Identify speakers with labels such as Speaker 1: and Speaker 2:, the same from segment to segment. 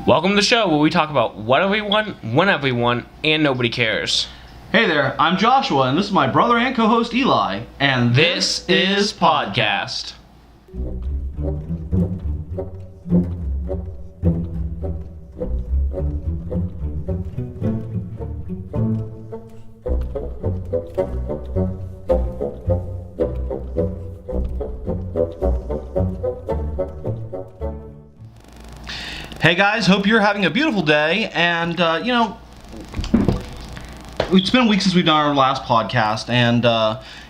Speaker 1: Welcome to the show where we talk about whatever we want, whenever we want, and nobody cares.
Speaker 2: Hey there, I'm Joshua, and this is my brother and co-host Eli, and
Speaker 1: This is Podcast.
Speaker 2: Hey guys, hope you're having a beautiful day, and it's been a week since we've done our last podcast, and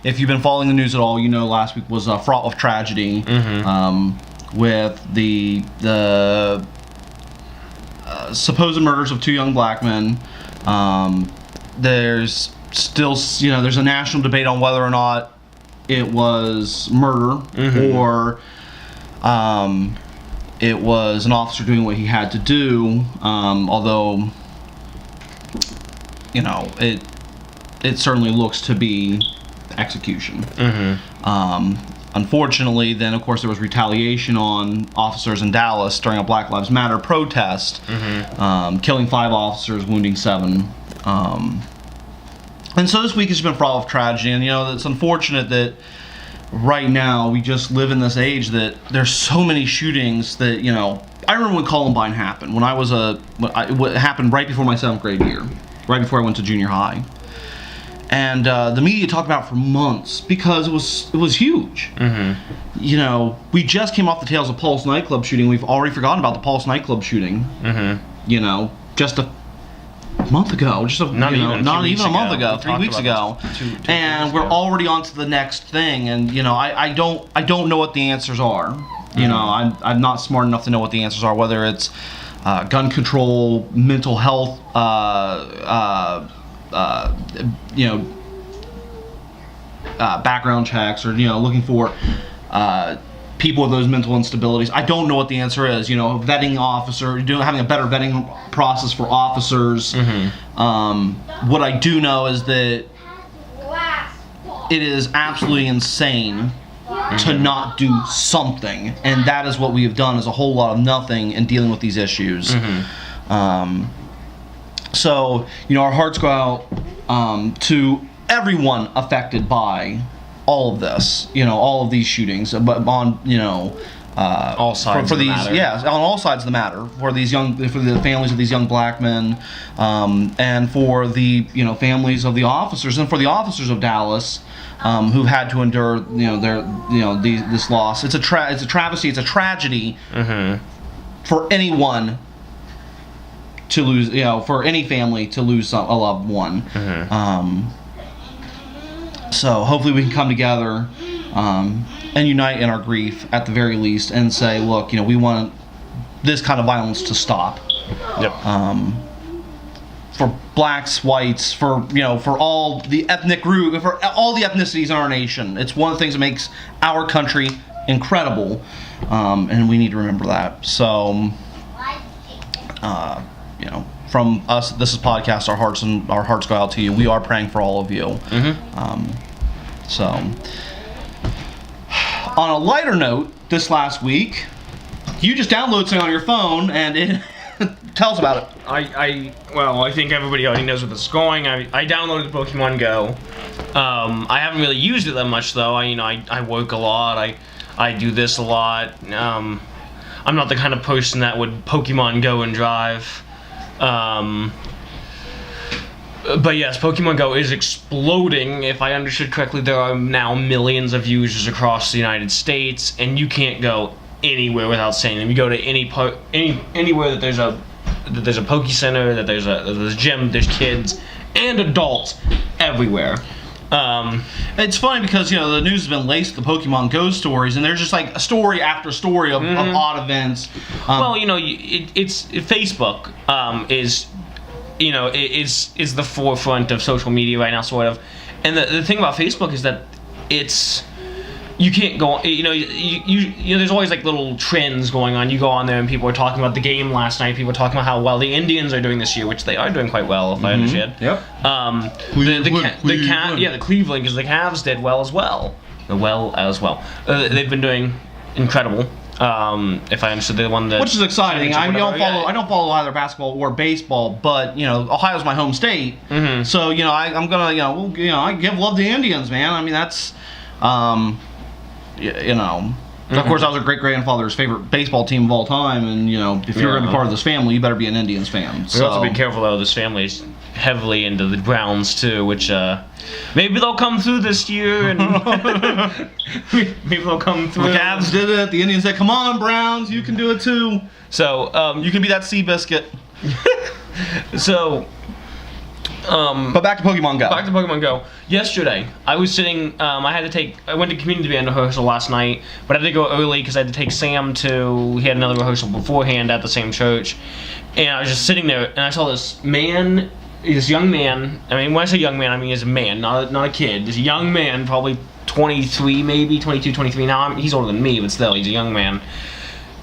Speaker 2: if you've been following the news at all, you know last week was fraught with tragedy, with the supposed murders of two young black men. There's still, there's a national debate on whether or not it was murder or it was an officer doing what he had to do, although, it certainly looks to be execution. Unfortunately, then, of course, there was retaliation on officers in Dallas during a Black Lives Matter protest, killing 5 officers, wounding 7. And so this week has been fraught with tragedy, and, it's unfortunate that right now we just live in this age that there's so many shootings that, I remember when Columbine happened, it happened right before my 7th grade year, right before I went to junior high. And the media talked about it for months because it was huge. We just came off the tails of Pulse nightclub shooting. We've already forgotten about the Pulse nightclub shooting. Just a month ago, not even a month ago, 3 weeks ago, and we're already on to the next thing. And I don't know what the answers are. I'm not smart enough to know what the answers are. Whether it's gun control, mental health, background checks, or looking for people with those mental instabilities. I don't know what the answer is. Vetting officer, having a better vetting process for officers. What I do know is that it is absolutely insane to not do something, and that is what we have done, is a whole lot of nothing in dealing with these issues. So, our hearts go out to everyone affected by all of this, all of these shootings, but on,
Speaker 1: all sides
Speaker 2: for
Speaker 1: of the
Speaker 2: these,
Speaker 1: matter.
Speaker 2: yeah, on all sides of the matter, for the families of these young black men, and for the, families of the officers, and for the officers of Dallas, who've had to endure, this loss. It's a travesty. It's a tragedy for anyone to lose, for any family to lose a loved one. So hopefully we can come together and unite in our grief at the very least, and say, look, we want this kind of violence to stop. For blacks, whites, for all the ethnic group, for all the ethnicities in our nation. It's one of the things that makes our country incredible, and we need to remember that. So, from us, this is Podcast. Our hearts go out to you. We are praying for all of you. So, on a lighter note, this last week, you just downloaded something on your phone, and it tell us about it.
Speaker 1: I think everybody already knows where this is going. I downloaded Pokemon Go. I haven't really used it that much though. I work a lot. I do this a lot. I'm not the kind of person that would Pokemon Go and drive. But yes, Pokemon Go is exploding. If I understood correctly, there are now millions of users across the United States, and you can't go anywhere without saying them. You go to anywhere that there's a Poke Center, that there's a gym, there's kids and adults everywhere.
Speaker 2: It's funny because the news has been laced with the Pokemon Go stories, and there's just like a story after story of odd events.
Speaker 1: It's Facebook is the forefront of social media right now, sort of. And the thing about Facebook is that you can't go, there's always like little trends going on. You go on there and people are talking about the game last night. People were talking about how well the Indians are doing this year, which they are doing quite well, if I understand.
Speaker 2: Yep.
Speaker 1: The Cleveland, because the Cavs did well as well. They've been doing incredible. If I understood the one that.
Speaker 2: Which is exciting. I
Speaker 1: Whatever,
Speaker 2: don't follow either basketball or baseball, but Ohio's my home state, so I'm gonna I give love to the Indians, man. I mean that's, Of course, I was a great grandfather's favorite baseball team of all time, and if you're gonna be part of this family, you better be an Indians fan.
Speaker 1: We also be careful though. This family's heavily into the Browns too, which maybe they'll come through this year, and maybe they'll come through.
Speaker 2: The Cavs did it. The Indians said, "Come on, Browns, you can do it too."
Speaker 1: So
Speaker 2: you can be that Seabiscuit.
Speaker 1: So.
Speaker 2: But back to Pokemon Go.
Speaker 1: Back to Pokemon Go. Yesterday, I was sitting. I went to community band rehearsal last night, but I had to go early because I had to take Sam to. He had another rehearsal beforehand at the same church, and I was just sitting there, and I saw this young man. I mean, when I say young man, I mean he's a man, not a kid. This young man, probably 23, maybe 22, 23 now. He's older than me, but still, he's a young man.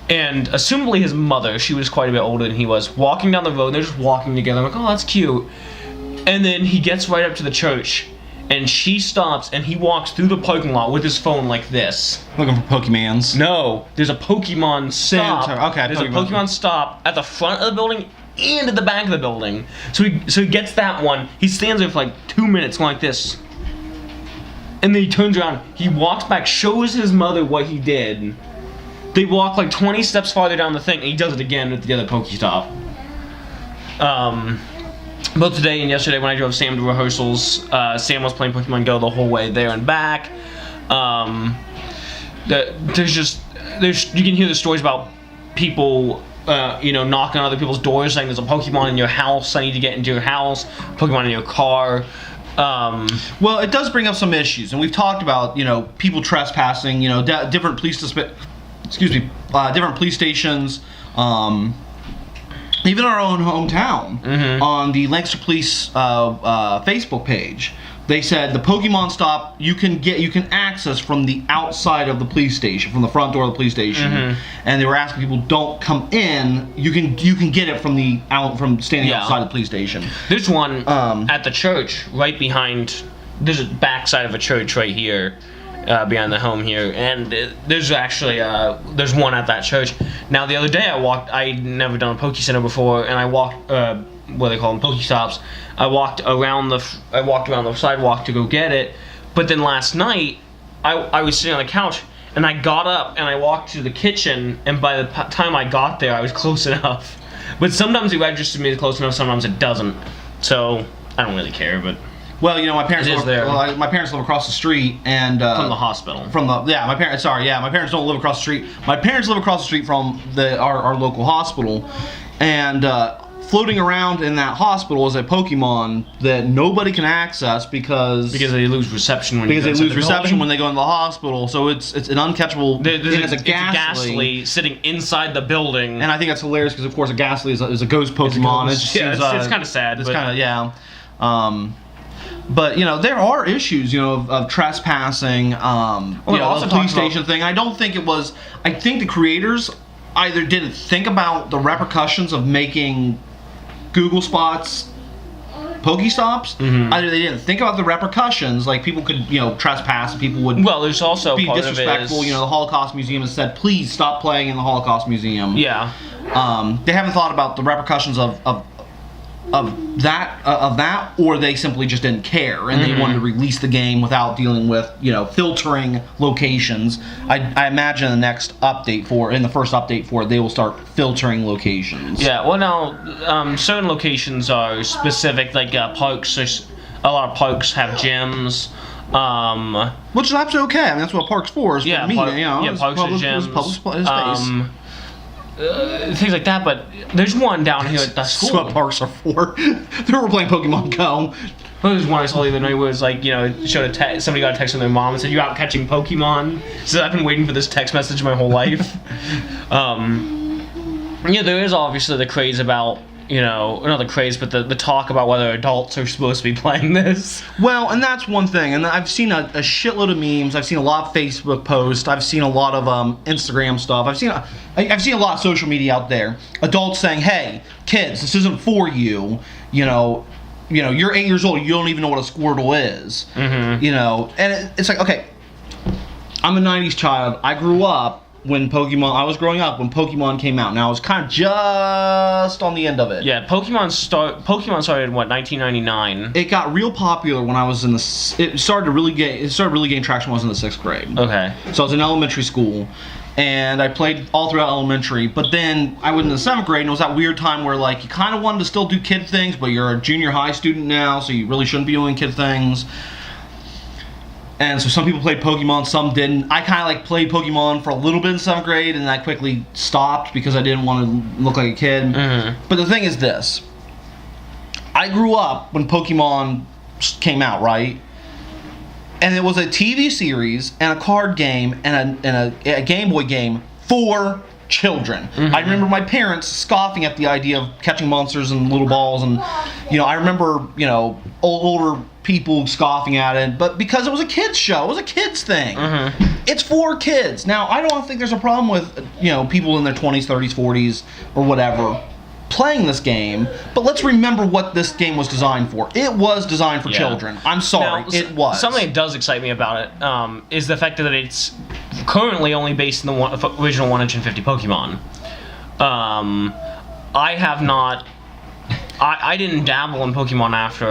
Speaker 1: And assumably his mother, she was quite a bit older than he was, walking down the road. And they're just walking together. I'm like, oh, that's cute. And then he gets right up to the church, and she stops, and he walks through the parking lot with his phone like this.
Speaker 2: Looking for Pokemans.
Speaker 1: No, there's a Pokemon stop.
Speaker 2: Center. Okay,
Speaker 1: there's a Pokemon stop at the front of the building and at the back of the building. So he gets that one. He stands there for like 2 minutes going like this. And then he turns around. He walks back, shows his mother what he did. They walk like 20 steps farther down the thing, and he does it again at the other Pokestop. Both today and yesterday when I drove Sam to rehearsals, Sam was playing Pokemon Go the whole way there and back. You can hear the stories about people, knocking on other people's doors saying there's a Pokemon in your house, I need to get into your house, Pokemon in your car.
Speaker 2: Well, it does bring up some issues, and we've talked about, people trespassing, different police different police stations, even our own hometown, on the Lancaster Police Facebook page, they said the Pokemon stop you can access from the outside of the police station, from the front door of the police station, and they were asking people don't come in. You can get it from standing outside the police station.
Speaker 1: There's one at the church right behind. There's a backside of a church right here. Behind the home here, and there's actually there's one at that church. Now the other day I'd never done a Poke Center before, and I walked what they call them, Pokestops. I walked around the sidewalk to go get it, but then last night I was sitting on the couch and I got up and I walked to the kitchen, and by the time I got there I was close enough. But sometimes it registers me as close enough, sometimes it doesn't. So I don't really care, but.
Speaker 2: Well, my parents my parents live across the street, and
Speaker 1: from the hospital.
Speaker 2: My parents don't live across the street. My parents live across the street from our local hospital, and floating around in that hospital is a Pokemon that nobody can access because
Speaker 1: they lose reception when they go
Speaker 2: into the hospital. So it's an uncatchable.
Speaker 1: It's a Ghastly sitting inside the building,
Speaker 2: and I think that's hilarious because of course a Ghastly is a ghost Pokemon.
Speaker 1: It's kind of sad.
Speaker 2: It's kind of But there are issues, of trespassing. The police station thing. I don't think it was. I think the creators either didn't think about the repercussions of making Google Spots Pokestops. Either they didn't think about the repercussions, like people could, trespass. People would.
Speaker 1: Well, there's also
Speaker 2: be
Speaker 1: part
Speaker 2: disrespectful.
Speaker 1: Of it is,
Speaker 2: the Holocaust Museum has said, please stop playing in the Holocaust Museum.
Speaker 1: Yeah.
Speaker 2: They haven't thought about the repercussions of that, or they simply just didn't care and they wanted to release the game without dealing with filtering locations. I imagine the first update for it, they will start filtering locations.
Speaker 1: Yeah. Well, now certain locations are specific, like parks. A lot of parks have gyms.
Speaker 2: Which is absolutely okay. I mean, that's what a park's for. Is for me,
Speaker 1: parks and gyms.
Speaker 2: Public space.
Speaker 1: Things like that, but there's one down here at the school.
Speaker 2: That's what parks are for. They were playing Pokemon Go.
Speaker 1: Well, there's one I saw the other night where it was like, somebody got a text from their mom and said, "You out catching Pokemon?" So I've been waiting for this text message my whole life. There is obviously the craze about, not the craze, but the talk about whether adults are supposed to be playing this.
Speaker 2: Well, and that's one thing. And I've seen a shitload of memes. I've seen a lot of Facebook posts. I've seen a lot of Instagram stuff. I've seen a lot of social media out there. Adults saying, "Hey, kids, this isn't for you. You're 8 years old. You don't even know what a Squirtle is." And it's like, okay, I'm a '90s child. I grew up when Pokemon. I was growing up when Pokemon came out. Now I was kind of just on the end of it.
Speaker 1: Yeah, Pokemon started in what, 1999?
Speaker 2: It got real popular when I was in the. It started really gaining traction when I was in the 6th grade.
Speaker 1: Okay.
Speaker 2: So I was in elementary school, and I played all throughout elementary. But then I went into the 7th grade, and it was that weird time where like you kind of wanted to still do kid things, but you're a junior high student now, so you really shouldn't be doing kid things. And so some people played Pokemon, some didn't. I kind of like played Pokemon for a little bit in 7th grade, and I quickly stopped because I didn't want to look like a kid.
Speaker 1: Mm-hmm.
Speaker 2: But the thing is this. I grew up when Pokemon came out, right? And it was a TV series and a card game and a Game Boy game for children.
Speaker 1: Mm-hmm.
Speaker 2: I remember my parents scoffing at the idea of catching monsters and little balls, and I remember older people scoffing at it, but because it was a kids show, it was a kids thing.
Speaker 1: Mm-hmm.
Speaker 2: It's for kids. Now I don't think there's a problem with people in their 20s, 30s, 40s, or whatever playing this game, but let's remember what this game was designed for. It was designed for children. I'm sorry,
Speaker 1: now,
Speaker 2: it was.
Speaker 1: Something that does excite me about it is the fact that it's currently only based in the original 150 Pokemon. I have not. I didn't dabble in Pokemon after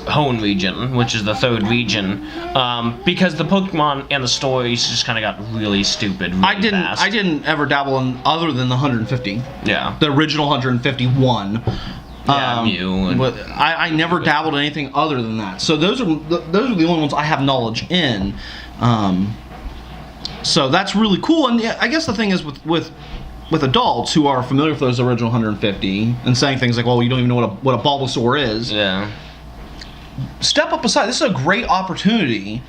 Speaker 1: Hoenn region, which is the 3rd region, because the Pokemon and the stories just kind of got really stupid. Really fast.
Speaker 2: I didn't ever dabble in other than the 150.
Speaker 1: Yeah.
Speaker 2: The original 151.
Speaker 1: Yeah, Mew.
Speaker 2: But I never dabbled in anything other than that. So those are the only ones I have knowledge in. So that's really cool. And I guess the thing is with adults who are familiar with those original 150 and saying things like, well, you don't even know what a Bulbasaur is.
Speaker 1: Yeah.
Speaker 2: Step up aside. This is a great opportunity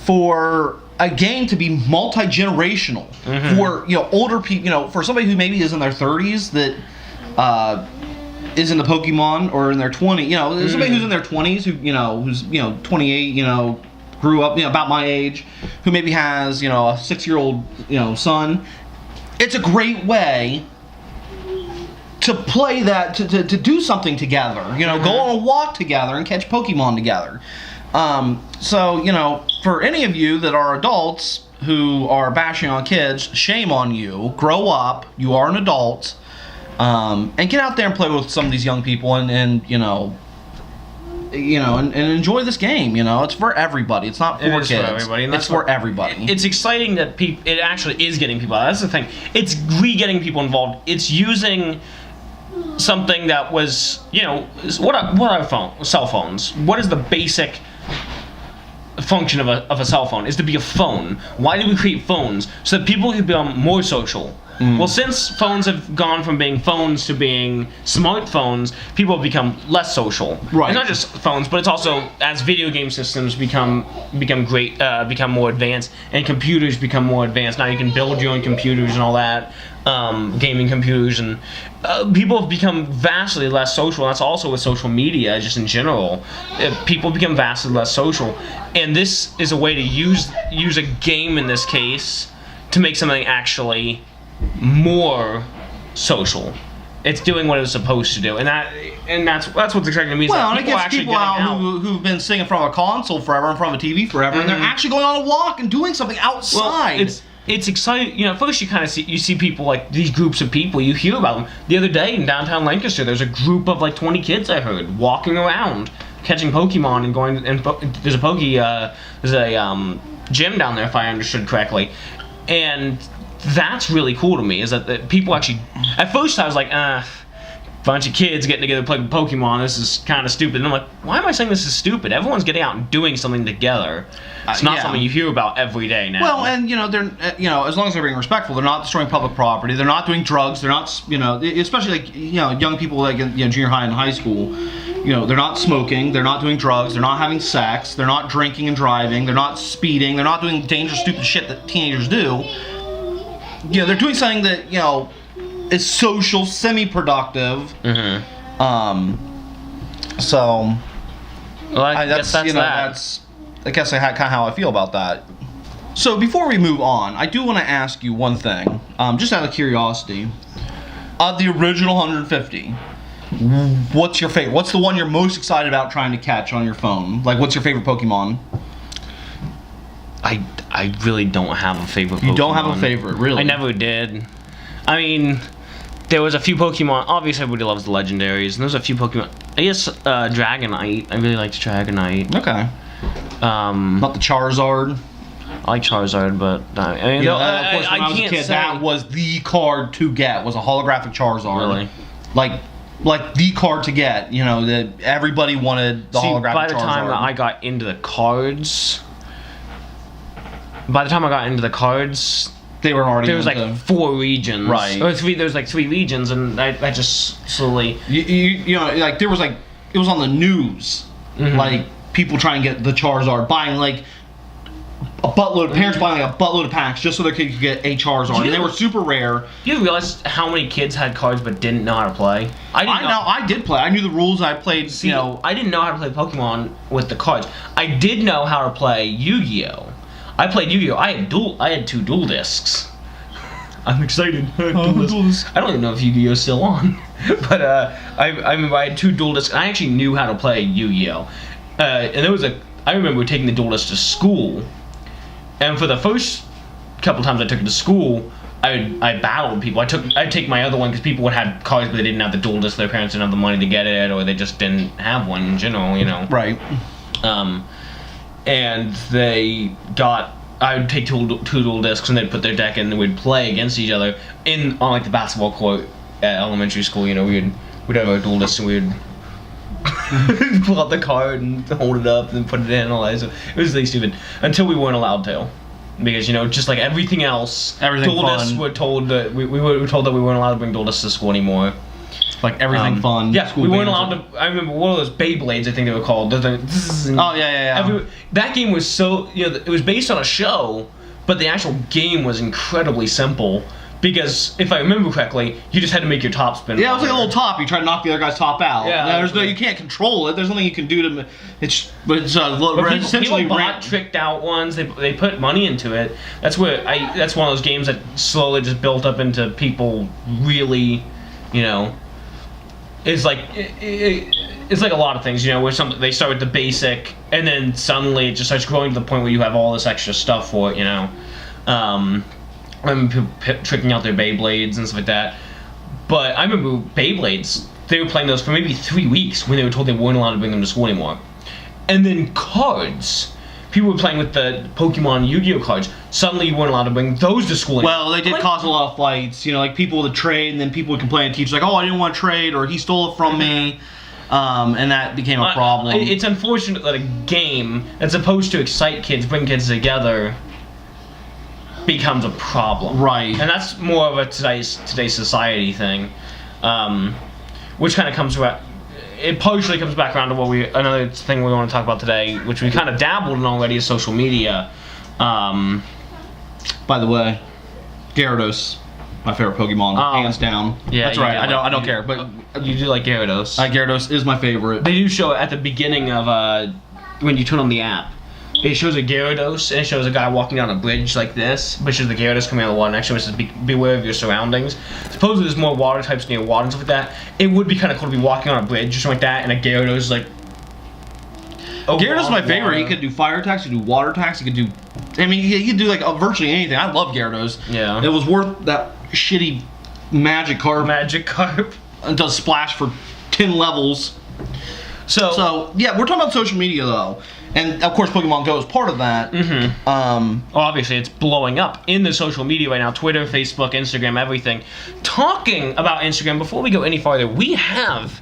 Speaker 2: for a game to be multi-generational.
Speaker 1: Mm-hmm.
Speaker 2: For older people, for somebody who maybe is in their 30s that is into Pokemon, or in their 20s, somebody who's in their 20s who's 28, grew up about my age, who maybe has a 6-year-old son. It's a great way to play that, to do something together.
Speaker 1: Mm-hmm.
Speaker 2: Go on a walk together and catch Pokemon together. So, for any of you that are adults who are bashing on kids, shame on you. Grow up. You are an adult. And get out there and play with some of these young people and enjoy this game. It's for everybody. It's not for kids.
Speaker 1: For everybody. And
Speaker 2: it's for everybody.
Speaker 1: It's exciting that it actually is getting people out. That's the thing. It's getting people involved. It's using something that was, what are cell phones? What is the basic function of a cell phone? Is to be a phone. Why did we create phones? So that people can become more social. Well, since phones have gone from being phones to being smartphones, people have become less social.
Speaker 2: Right.
Speaker 1: It's not just phones, but it's also as video game systems become more advanced, and computers become more advanced. Now you can build your own computers and all that, gaming computers, and people have become vastly less social. That's also with social media, just in general. People become vastly less social, and this is a way to use a game in this case to make something actually more social. It's doing what it was supposed to do, and that's what's exciting to me.
Speaker 2: Well, and it gets people out who've been sitting in front of a console forever, in front of a TV forever, and they're actually going on a walk and doing something outside.
Speaker 1: Well, it's exciting. At first you kind of see people, like these groups of people. You hear about them. The other day in downtown Lancaster, there's a group of like 20 kids I heard walking around, catching Pokemon and going. And there's a gym down there, if I understood correctly, and that's really cool to me, is that people actually. At first I was like, bunch of kids getting together to play Pokemon, this is kind of stupid. And I'm like, why am I saying this is stupid? Everyone's getting out and doing something together. It's not something you hear about every day now.
Speaker 2: Well, and they're as long as they're being respectful, they're not destroying public property, they're not doing drugs, they're not, especially like young people like in junior high and high school, they're not smoking, they're not doing drugs, they're not having sex, they're not drinking and driving, they're not speeding, they're not doing dangerous, stupid shit that teenagers do. They're doing something that is social, semi-productive. So,
Speaker 1: well, I guess that's
Speaker 2: that's kind of how I feel about that. So before we move on, I do want to ask you one thing, just out of curiosity. Of the original 150, what's your favorite? What's the one you're most excited about trying to catch on your phone? Like, what's your favorite Pokemon?
Speaker 1: I really don't have a favorite Pokemon.
Speaker 2: You don't have a favorite, really?
Speaker 1: I never did. I mean, there was a few Pokemon. Obviously, everybody loves the legendaries, and there's a few Pokemon. I guess Dragonite. I really liked Dragonite.
Speaker 2: Okay. Not the Charizard.
Speaker 1: I like Charizard, but I mean,
Speaker 2: You know, that, of course, when I was a
Speaker 1: can't
Speaker 2: kid,
Speaker 1: say.
Speaker 2: that was the card to get. Was a holographic Charizard.
Speaker 1: Really?
Speaker 2: Like the card to get. You know, that everybody wanted the
Speaker 1: See,
Speaker 2: holographic Charizard.
Speaker 1: by the time that I got into the cards,
Speaker 2: they were already.
Speaker 1: there was
Speaker 2: into-
Speaker 1: like 4 regions,
Speaker 2: Right.
Speaker 1: Or 3. There was like 3 regions, and I just slowly.
Speaker 2: you know, like there was like it was on the news,
Speaker 1: Mhm.
Speaker 2: like people trying to get the Charizard, buying like a buttload, parents buying like a buttload of packs just so their kid could get a Charizard, and they were super rare.
Speaker 1: You realize how many kids had cards but didn't know how to play?
Speaker 2: I did play. I knew the rules. I played.
Speaker 1: See,
Speaker 2: you know,
Speaker 1: I didn't know how to play Pokemon with the cards. I did know how to play Yu-Gi-Oh. I played Yu-Gi-Oh. I had 2 dual discs. I'm excited. I don't even know if Yu-Gi-Oh's still on, but I remember I had 2 dual discs. I actually knew how to play Yu-Gi-Oh. And there was I remember taking the dual disc to school, and for the first couple times I took it to school, I battled people. I'd take my other one because people would have cards but they didn't have the dual disc. Their parents didn't have the money to get it, or they just didn't have one in general. You know.
Speaker 2: right.
Speaker 1: And I would take 2 dual discs and they'd put their deck in and we'd play against each other on like the basketball court at elementary school. You know, we'd have our dual discs and we'd pull out the card and hold it up and then put it in and all that. So it was really stupid until we weren't allowed to. Because, you know, just like everything else,
Speaker 2: Everything
Speaker 1: dual
Speaker 2: fun.
Speaker 1: discs were told that we were told that we weren't allowed to bring dual discs to school anymore.
Speaker 2: Like everything fun.
Speaker 1: Yeah,
Speaker 2: school
Speaker 1: we weren't
Speaker 2: bands.
Speaker 1: allowed to. I remember one of those Beyblades, I think they were called.
Speaker 2: Oh yeah.
Speaker 1: That game was so, you know, it was based on a show, but the actual game was incredibly simple because if I remember correctly, you just had to make your top spin.
Speaker 2: Yeah, it was like a little top. You try to knock the other guy's top out.
Speaker 1: Yeah,
Speaker 2: Now,
Speaker 1: absolutely.
Speaker 2: you can't control it. There's nothing you can do to. It's
Speaker 1: But
Speaker 2: essentially
Speaker 1: people bought tricked out ones. They put money into it. That's that's one of those games that slowly just built up into people really, you know. It's like it's like a lot of things, you know, where they start with the basic, and then suddenly it just starts growing to the point where you have all this extra stuff for it, you know. I remember people tricking out their Beyblades and stuff like that. But I remember Beyblades, they were playing those for maybe 3 weeks when they were told they weren't allowed to bring them to school anymore. And then cards. People were playing with the Pokemon Yu-Gi-Oh cards. Suddenly you weren't allowed to bring those to school anymore.
Speaker 2: Well, they did cause a lot of fights. You know, like people would trade, and then people would complain to teachers, like, "Oh, I didn't want to trade," or "He stole it from me," and that became a problem.
Speaker 1: It's unfortunate that a game that's supposed to excite kids, bring kids together, becomes a problem.
Speaker 2: Right.
Speaker 1: And that's more of a today's society thing, which kind of comes back. It partially comes back around to another thing we want to talk about today, which we kind of dabbled in already, is social media.
Speaker 2: By the way, Gyarados, my favorite Pokemon, hands down.
Speaker 1: Yeah,
Speaker 2: that's
Speaker 1: you
Speaker 2: right.
Speaker 1: do
Speaker 2: I don't care, but
Speaker 1: You do like Gyarados.
Speaker 2: Gyarados is my favorite.
Speaker 1: They do show at the beginning of when you turn on the app. It shows a Gyarados, and it shows a guy walking down a bridge like this, but it shows the Gyarados coming out of the water next to him. It says, beware of your surroundings. Supposedly there's more water types near water and stuff like that. It would be kind of cool to be walking on a bridge or something like that, and a Gyarados is like...
Speaker 2: Gyarados is my favorite. He could do fire attacks, he could do water attacks, he could do... I mean, he could do like virtually anything. I love Gyarados.
Speaker 1: Yeah.
Speaker 2: It was worth that shitty Magikarp.
Speaker 1: Magikarp.
Speaker 2: It does splash for 10 levels. So, yeah, we're talking about social media, though. And, of course, Pokemon Go is part of that.
Speaker 1: Obviously, it's blowing up in the social media right now. Twitter, Facebook, Instagram, everything. Talking about Instagram, before we go any farther, we have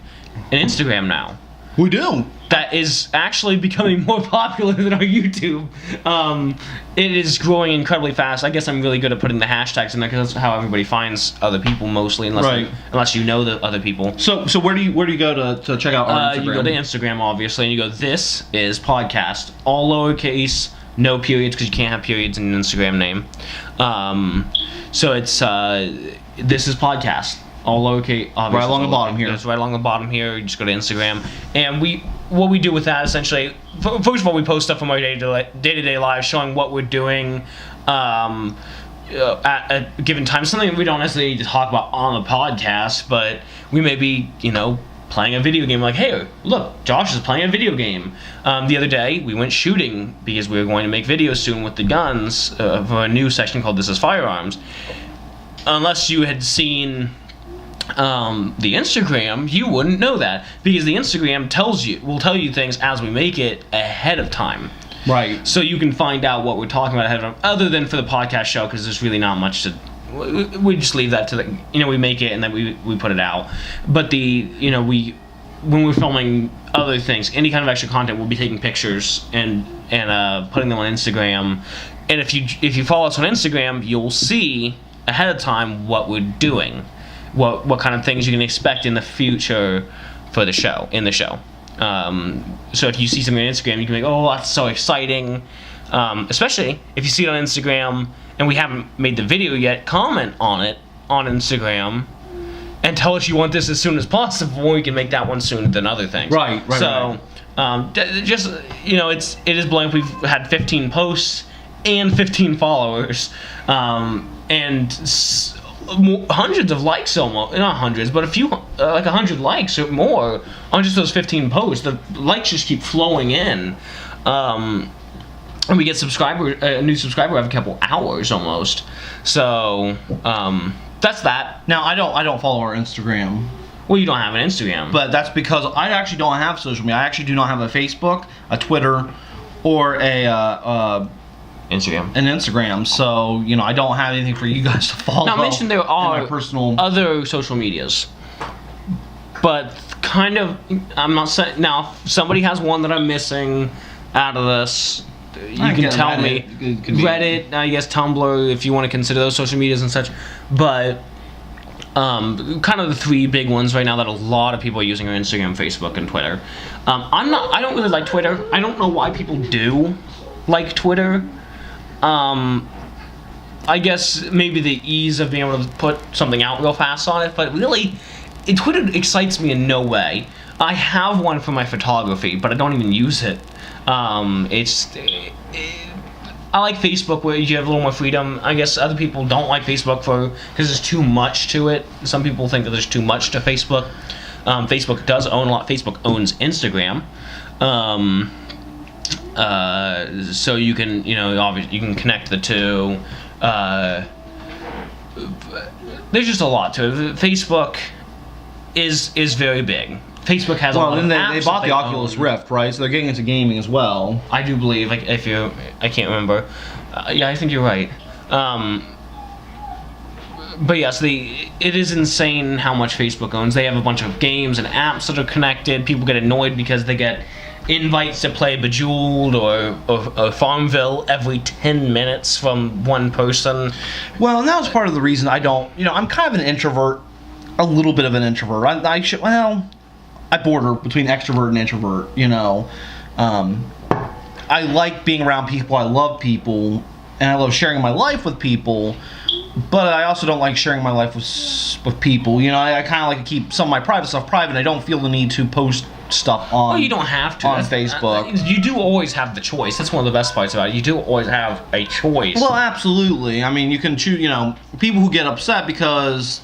Speaker 1: an Instagram now.
Speaker 2: We do.
Speaker 1: That is actually becoming more popular than our YouTube. It is growing incredibly fast. I guess I'm really good at putting the hashtags in there because that's how everybody finds other people mostly, unless you know the other people.
Speaker 2: So where do you go to check out our Instagram?
Speaker 1: You go to Instagram, obviously, and you go, "This is podcast," all lowercase, no periods because you can't have periods in an Instagram name. So it's "This is podcast." All lowercase, obviously.
Speaker 2: Right along the bottom here.
Speaker 1: It's right along the bottom here. You just go to Instagram, and what we do with that essentially. First of all, we post stuff from our day-to-day lives, showing what we're doing at a given time. Something that we don't necessarily need to talk about on the podcast, but we may be, playing a video game. Like, hey, look, Josh is playing a video game. The other day, we went shooting because we were going to make videos soon with the guns for a new section called This Is Firearms. Unless you had seen the Instagram, you wouldn't know that, because the Instagram will tell you things as we make it ahead of time.
Speaker 2: Right.
Speaker 1: So you can find out what we're talking about ahead of time, other than for the podcast show, because there's really not much to. We just leave that to we make it and then we put it out. But when we're filming other things, any kind of extra content, we'll be taking pictures and putting them on Instagram. And if you follow us on Instagram, you'll see ahead of time what we're doing, what kind of things you can expect in the future for the show. So if you see something on Instagram, you can be like, oh, that's so exciting. Especially if you see it on Instagram and we haven't made the video yet, comment on it on Instagram and tell us you want this as soon as possible. We can make that one sooner than other things.
Speaker 2: Right.
Speaker 1: So, just, it is blank. We've had 15 posts and 15 followers, and hundreds of likes, almost not hundreds, but a few, like 100 likes or more on just those 15 posts. The likes just keep flowing in. And we get a new subscriber every couple hours almost. So that's that.
Speaker 2: Now I don't follow our Instagram.
Speaker 1: Well, you don't have an Instagram,
Speaker 2: But that's because I actually don't have social media. I actually do not have a Facebook, a Twitter, or an Instagram. So I don't have anything for you guys to follow.
Speaker 1: Now, I mentioned there are
Speaker 2: my personal
Speaker 1: other social medias, but kind of, I'm not saying now. If somebody has one that I'm missing out of this, you can tell me. Reddit, I guess Tumblr, if you want to consider those social medias and such. But kind of the three big ones right now that a lot of people are using are Instagram, Facebook, and Twitter. I don't really like Twitter. I don't know why people do like Twitter. I guess maybe the ease of being able to put something out real fast on it, but really, Twitter excites me in no way. I have one for my photography, but I don't even use it. I like Facebook where you have a little more freedom. I guess other people don't like Facebook because there's too much to it. Some people think that there's too much to Facebook. Facebook does own a lot. Facebook owns Instagram. So you can, obviously you can connect the two. There's just a lot to it. Facebook is very big. Facebook has a lot of apps.
Speaker 2: Well, then they bought the Oculus Rift, right? So they're getting into gaming as well.
Speaker 1: I do believe, I can't remember. Yeah, I think you're right. But yes, it is insane how much Facebook owns. They have a bunch of games and apps that are connected. People get annoyed because they get invites to play Bejeweled or Farmville every 10 minutes from one person.
Speaker 2: Well, and that was part of the reason I don't. I'm kind of an introvert, a little bit of an introvert. I border between extrovert and introvert. I like being around people. I love people, and I love sharing my life with people. But I also don't like sharing my life with people. I kind of like to keep some of my private stuff private. I don't feel the need to post stuff on.
Speaker 1: Well, you don't have to
Speaker 2: on Facebook.
Speaker 1: You do always have the choice. That's one of the best parts about it. You do always have a choice.
Speaker 2: Well, absolutely. I mean, you can choose. People who get upset because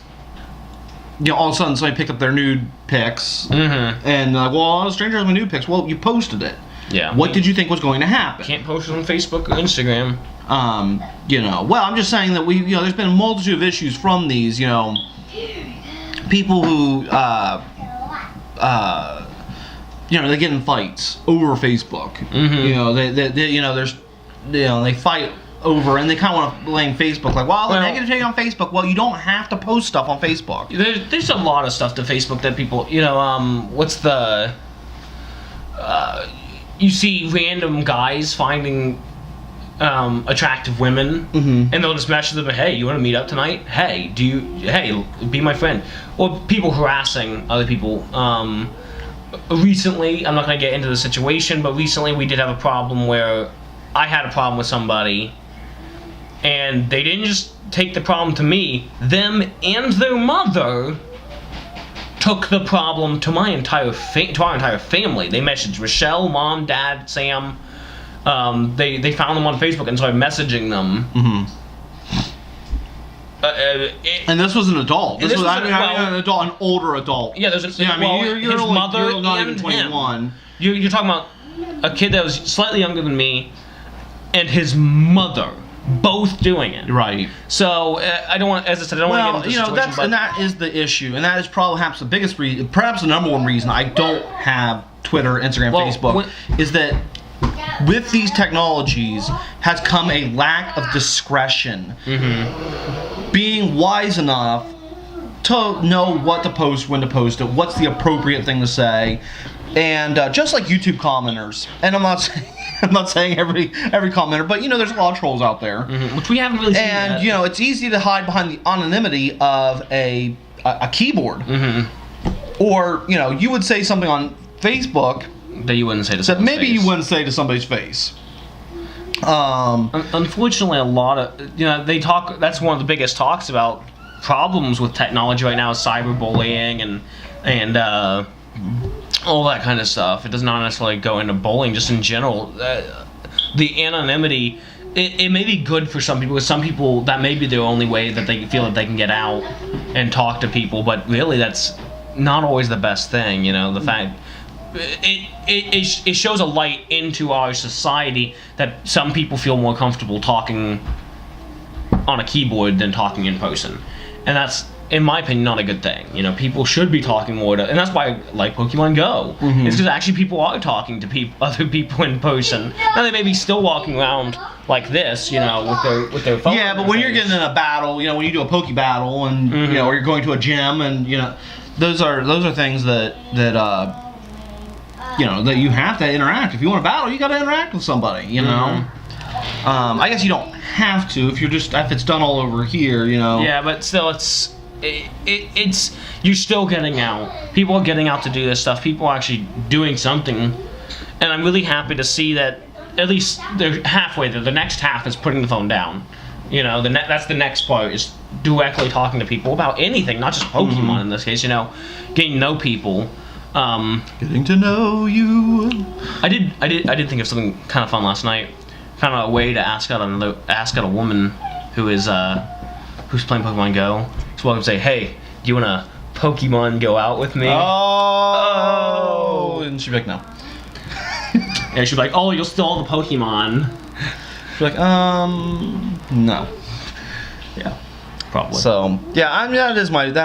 Speaker 2: all of a sudden somebody picked up their nude pics, and well, a stranger has my nude pics. Well, you posted it.
Speaker 1: Yeah.
Speaker 2: What did you think was going to happen?
Speaker 1: Can't post it on Facebook or Instagram.
Speaker 2: Well, I'm just saying that there's been a multitude of issues from these, people who, they get in fights over Facebook. They fight over, and they kind of want to blame Facebook, like, well, the negativity on Facebook. Well, you don't have to post stuff on Facebook.
Speaker 1: There's a lot of stuff to Facebook that people, what's the, you see random guys finding attractive women, and they'll just message them, hey, you want to meet up tonight? Hey, be my friend. Or people harassing other people. Recently, I'm not going to get into the situation, but recently we did have a problem where I had a problem with somebody, and they didn't just take the problem to me. Them and their mother took the problem to our entire family. They messaged Rochelle, Mom, Dad, Sam. They found them on Facebook and started messaging them.
Speaker 2: And this was an adult. This
Speaker 1: this
Speaker 2: was,
Speaker 1: was
Speaker 2: I mean, an adult, an older adult.
Speaker 1: Yeah, there's
Speaker 2: Yeah, I mean,
Speaker 1: well,
Speaker 2: you're
Speaker 1: his
Speaker 2: only,
Speaker 1: mother
Speaker 2: you're not even
Speaker 1: and
Speaker 2: 21.
Speaker 1: him. You're talking about a kid that was slightly younger than me, and his mother, both doing it.
Speaker 2: Right.
Speaker 1: So I don't want, as I said, I don't want to get into the situation.
Speaker 2: That's and that is the issue, and that is probably perhaps the biggest reason, perhaps the number one reason I don't have Twitter, Instagram, Facebook, is that with these technologies has come a lack of discretion. Being wise enough to know what to post, when to post it, what's the appropriate thing to say, and just like YouTube commenters, and I'm not saying. I'm not saying every commenter, but there's a lot of trolls out there,
Speaker 1: which we haven't really seen
Speaker 2: and
Speaker 1: yet.
Speaker 2: it's easy to hide behind the anonymity of a keyboard, or you would say something on Facebook
Speaker 1: that you wouldn't say to
Speaker 2: that
Speaker 1: somebody's
Speaker 2: maybe
Speaker 1: face.
Speaker 2: you wouldn't say to somebody's face.
Speaker 1: Unfortunately, a lot of they talk. That's one of the biggest talks about problems with technology right now is cyberbullying and all that kind of stuff. It does not necessarily go into bullying, just in general. The anonymity, it may be good for some people, because some people, that may be the only way that they feel that they can get out and talk to people, but really that's not always the best thing, the fact... It shows a light into our society that some people feel more comfortable talking on a keyboard than talking in person. And that's, in my opinion, not a good thing. People should be talking more to, and that's why I like Pokemon Go. It's because actually people are talking to other people in person. Now they may be still walking around like this, with their phone.
Speaker 2: Yeah, but when you're getting in a battle, when you do a Poke battle, and or you're going to a gym, and those are things that that you have to interact. If you want to battle, you got to interact with somebody. I guess you don't have to if it's done all over here.
Speaker 1: Yeah, but still, it's you're still getting out. People are getting out to do this stuff. People are actually doing something, and I'm really happy to see that at least they're halfway there. The next half is putting the phone down. That's the next part, is directly talking to people about anything, not just Pokemon in this case. Getting to know people.
Speaker 2: Getting to know you.
Speaker 1: I did think of something kind of fun last night. Found out a way to ask out a woman who's playing Pokemon Go. Just walk up and say, "Hey, do you want to Pokemon Go out with me?"
Speaker 2: Oh. And she'd be like, "No."
Speaker 1: And she'd be like, "Oh, you'll steal all the Pokemon."
Speaker 2: She'd be like, "No."
Speaker 1: Yeah, probably.
Speaker 2: So yeah, I mean that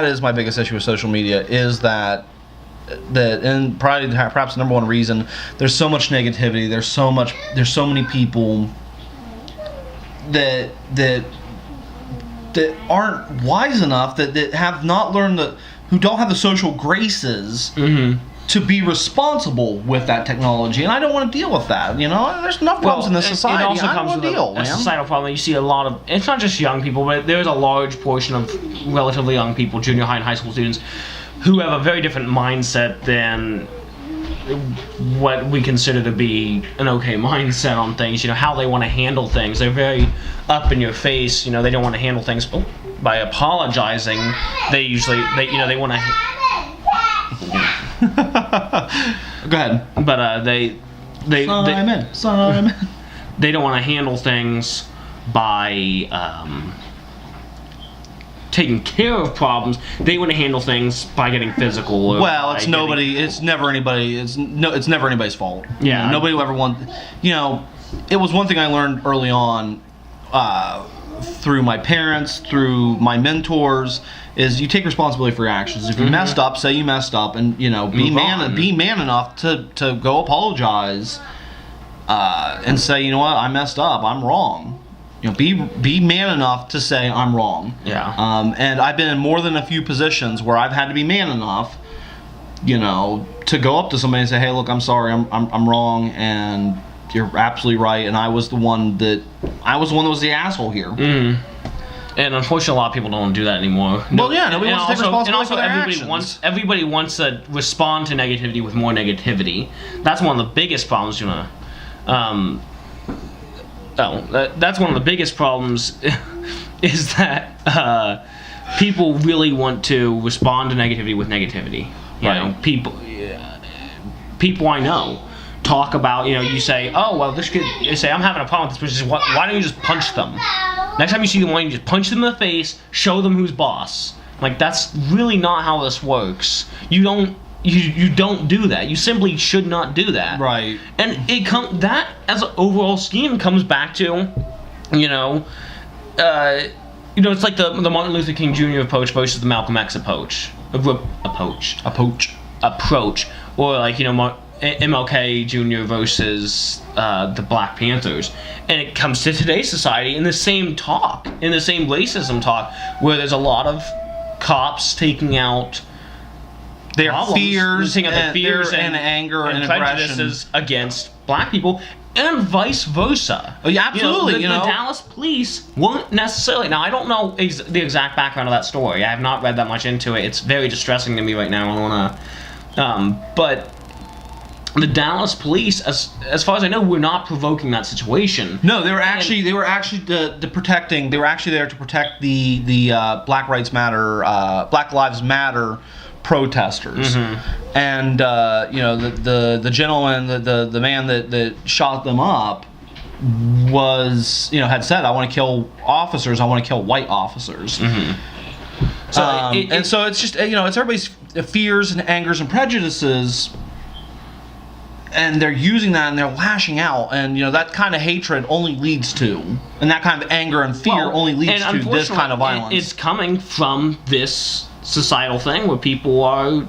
Speaker 2: is my biggest issue with social media, is that and probably perhaps the number one reason, there's so much negativity, there's so many people that aren't wise enough, that have not learned who don't have the social graces to be responsible with that technology, and I don't want to deal with that. There's enough problems in this society.
Speaker 1: It also
Speaker 2: I don't
Speaker 1: comes
Speaker 2: want to
Speaker 1: with
Speaker 2: deal,
Speaker 1: a
Speaker 2: man.
Speaker 1: societal problem. You see a lot of, it's not just young people, but there's a large portion of relatively young people, junior high and high school students, who have a very different mindset than what we consider to be an okay mindset on things. How they want to handle things. They're very up in your face. They don't want to handle things by apologizing. They want to.
Speaker 2: Go ahead.
Speaker 1: But
Speaker 2: Simon.
Speaker 1: They don't want to handle things by taking care of problems. They want to handle things by getting physical.
Speaker 2: Well, it's never anybody's fault.
Speaker 1: Yeah.
Speaker 2: Nobody will ever want. It was one thing I learned early on, through my parents, through my mentors, is you take responsibility for your actions. If you messed up, say you messed up, and be man enough to go apologize, and say, you know what, I messed up, I'm wrong. Be man enough to say I'm wrong.
Speaker 1: Yeah.
Speaker 2: And I've been in more than a few positions where I've had to be man enough, to go up to somebody and say, hey, look, I'm sorry, I'm wrong, and you're absolutely right, and I was the one that was the asshole here.
Speaker 1: And unfortunately, a lot of people don't do that anymore.
Speaker 2: Well, yeah, nobody wants to take responsibility for their actions.
Speaker 1: Everybody wants to respond to negativity with more negativity. That's one of the biggest problems. That's one of the biggest problems, is that people really want to respond to negativity with negativity. People I know talk about, you say, oh, well, this kid, you say, I'm having a problem with this person. Why don't you just punch them? Next time you see them, why don't you just punch them in the face, show them who's boss. Like, that's really not how this works. You don't do that. You simply should not do that.
Speaker 2: Right.
Speaker 1: And that as an overall scheme comes back to, it's like the Martin Luther King Jr. approach versus the Malcolm X approach. Approach. Or like, MLK Jr. versus the Black Panthers. And it comes to today's society in the same talk, in the same racism talk, where there's a lot of cops taking out
Speaker 2: their
Speaker 1: problems,
Speaker 2: fears,
Speaker 1: and
Speaker 2: anger and
Speaker 1: prejudices against black people, and vice versa.
Speaker 2: Oh, yeah, absolutely.
Speaker 1: The Dallas police won't necessarily. Now, I don't know the exact background of that story. I have not read that much into it. It's very distressing to me right now. I want to, but the Dallas police, as far as I know, were not provoking that situation.
Speaker 2: No, they were actually protecting. They were actually there to protect the Black Lives Matter protesters.
Speaker 1: Mm-hmm.
Speaker 2: And the gentleman, the man that shot them up had said, "I want to kill officers. I want to kill white officers."
Speaker 1: Mm-hmm.
Speaker 2: So it's just it's everybody's fears and angers and prejudices. And they're using that and they're lashing out, and that kind of hatred only leads to, and that kind of anger and fear only leads to this kind of violence.
Speaker 1: It's coming from this societal thing where people are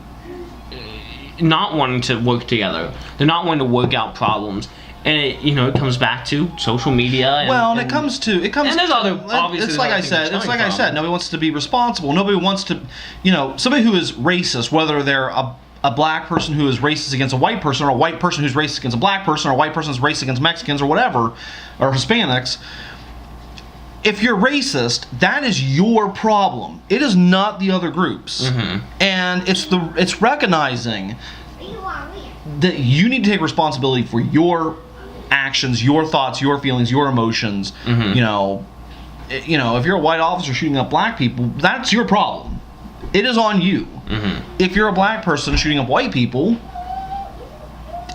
Speaker 1: not wanting to work together. They're not wanting to work out problems, and it comes back to social media. And
Speaker 2: it comes. And
Speaker 1: there's other obviously.
Speaker 2: It's like I said. Nobody wants to be responsible. Nobody wants to, somebody who is racist, whether they're a black person who is racist against a white person, or a white person who's racist against a black person, or a white person who's racist against Mexicans, or whatever, or Hispanics. If you're racist, that is your problem. It is not the other groups. Mm-hmm. And it's recognizing that you need to take responsibility for your actions, your thoughts, your feelings, your emotions. Mm-hmm. If you're a white officer shooting up black people, that's your problem. It is on you. Mm-hmm. If you're a black person shooting up white people,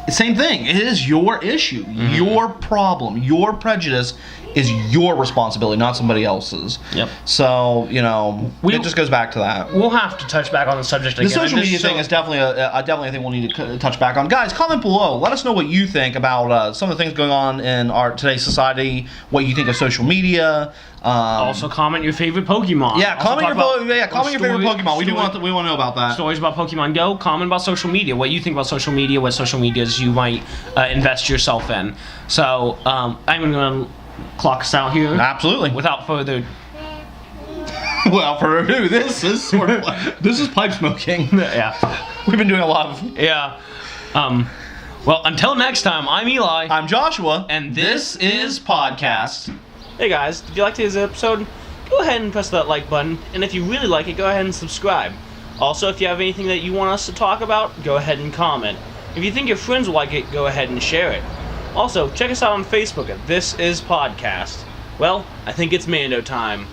Speaker 2: same thing. It is your issue, mm-hmm. your problem, your prejudice is your responsibility, not somebody else's.
Speaker 1: Yep.
Speaker 2: So, it just goes back to that.
Speaker 1: We'll have to touch back on the subject again.
Speaker 2: The social media thing is definitely a thing we'll need to touch back on. Guys, comment below. Let us know what you think about some of the things going on in today's society, what you think of social media.
Speaker 1: Also, comment your favorite Pokemon.
Speaker 2: Yeah, comment your favorite Pokemon. We want to know about that.
Speaker 1: Stories about Pokemon Go. Comment about social media. What you think about social media. What social medias you might invest yourself in. So I'm going to clock us out here.
Speaker 2: Absolutely.
Speaker 1: Without further
Speaker 2: ado, this is pipe smoking.
Speaker 1: Yeah.
Speaker 2: We've been doing a lot of.
Speaker 1: Yeah. Well, until next time, I'm Eli.
Speaker 2: I'm Joshua.
Speaker 1: And this is Podcast.
Speaker 3: Hey guys, did you like today's episode? Go ahead and press that like button, and if you really like it, go ahead and subscribe. Also, if you have anything that you want us to talk about, go ahead and comment. If you think your friends will like it, go ahead and share it. Also, check us out on Facebook at This Is Podcast. Well, I think it's Mando time.